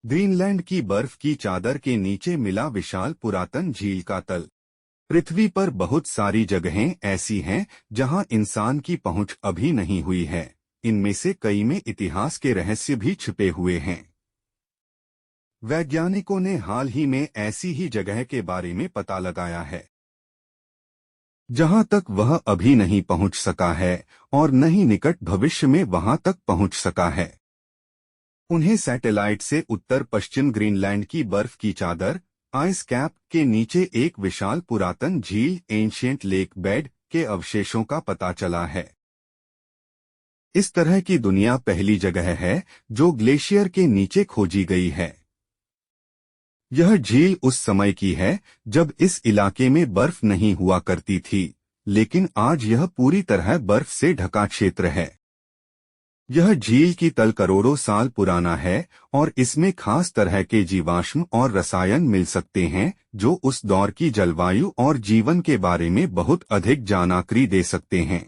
Greenland की बर्फ की चादर के नीचे मिला विशाल पुरातन झील का तल। पृथ्वी पर बहुत सारी जगहें ऐसी हैं जहां इंसान की पहुंच अभी नहीं हुई है। इनमें से कई में इतिहास के रहस्य भी छिपे हुए हैं। वैज्ञानिकों ने हाल ही में ऐसी ही जगह के बारे में पता लगाया है जहां तक वह अभी नहीं पहुंच सका है और न ही निकट भविष्य में वहां तक पहुंच सका है। उन्हें सैटेलाइट से उत्तर पश्चिम ग्रीनलैंड की बर्फ की चादर आइस कैप के नीचे एक विशाल पुरातन झील एंशिएंट लेक बेड के अवशेषों का पता चला है। इस तरह की दुनिया पहली जगह है जो ग्लेशियर के नीचे खोजी गई है। यह झील उस समय की है जब इस इलाके में बर्फ नहीं हुआ करती थी, लेकिन आज यह पूरी तरह बर्फ से ढका क्षेत्र है। यह झील की तल करोड़ों साल पुराना है और इसमें खास तरह के जीवाश्म और रसायन मिल सकते हैं जो उस दौर की जलवायु और जीवन के बारे में बहुत अधिक जानकारी दे सकते हैं।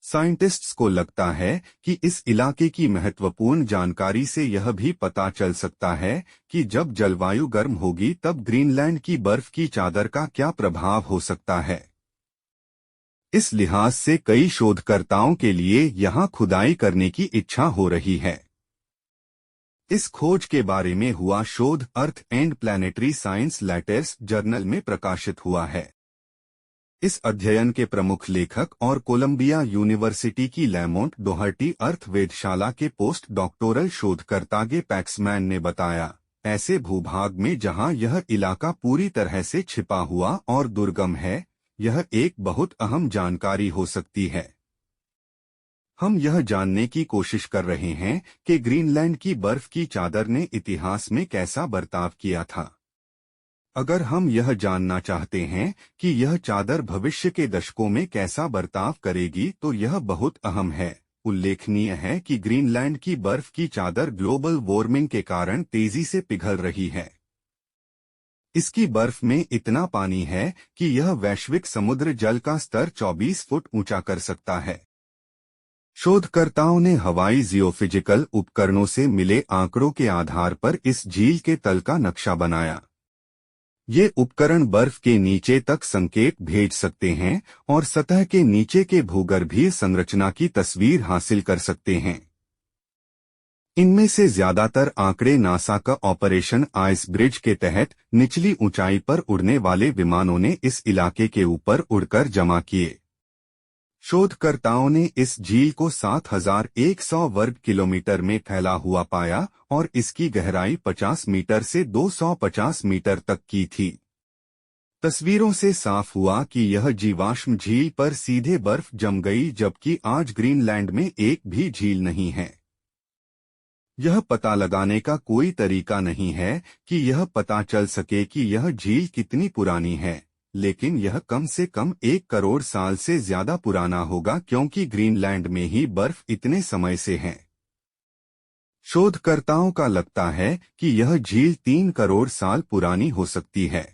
साइंटिस्ट्स को लगता है कि इस इलाके की महत्वपूर्ण जानकारी से यह भी पता चल सकता है कि जब जलवायु गर्म होगी तब ग्रीनलैंड की बर्फ की चादर का क्या प्रभाव हो सकता है। इस लिहाज से कई शोधकर्ताओं के लिए यहां खुदाई करने की इच्छा हो रही है। इस खोज के बारे में हुआ शोध earth and planetary science letters journal में प्रकाशित हुआ है। इस अध्ययन के प्रमुख लेखक और कोलंबिया यूनिवर्सिटी की लैमोंट डोहर्टी अर्थ वेधशाला के पोस्ट डॉक्टोरल शोधकर्ता गे पैक्समैन ने बताया, ऐसे भूभाग में जहां यह इलाका पूरी तरह से छिपा हुआ और दुर्गम है, यह एक बहुत अहम जानकारी हो सकती है। हम यह जानने की कोशिश कर रहे हैं कि ग्रीनलैंड की बर्फ की चादर ने इतिहास में कैसा बर्ताव किया था। अगर हम यह जानना चाहते हैं कि यह चादर भविष्य के दशकों में कैसा बर्ताव करेगी तो यह बहुत अहम है। उल्लेखनीय है कि ग्रीनलैंड की बर्फ की चादर ग्लोबल वार्मिंग के कारण तेजी से पिघल रही है। इसकी बर्फ में इतना पानी है कि यह वैश्विक समुद्र जल का स्तर 24 फुट ऊंचा कर सकता है। शोधकर्ताओं ने हवाई जियोफिजिकल उपकरणों से मिले आंकड़ों के आधार पर इस झील के तल का नक्शा बनाया। ये उपकरण बर्फ के नीचे तक संकेत भेज सकते हैं और सतह के नीचे के भूगर्भीय संरचना की तस्वीर हासिल कर सकते हैं। इनमें से ज्यादातर आंकड़े नासा का ऑपरेशन आइस ब्रिज के तहत निचली ऊंचाई पर उड़ने वाले विमानों ने इस इलाके के ऊपर उड़कर जमा किए। शोधकर्ताओं ने इस झील को 7,100 वर्ग किलोमीटर में फैला हुआ पाया और इसकी गहराई 50 मीटर से 250 मीटर तक की थी। तस्वीरों से साफ हुआ कि यह जीवाश्म झील पर सीधे बर्फ जम गई, जबकि आज ग्रीनलैंड में एक भी झील नहीं है। यह पता लगाने का कोई तरीका नहीं है कि यह पता चल सके कि यह झील कितनी पुरानी है, लेकिन यह कम से कम 1 करोड़ साल से ज्यादा पुराना होगा क्योंकि ग्रीनलैंड में ही बर्फ इतने समय से है। शोधकर्ताओं का लगता है कि यह झील 3 करोड़ साल पुरानी हो सकती है।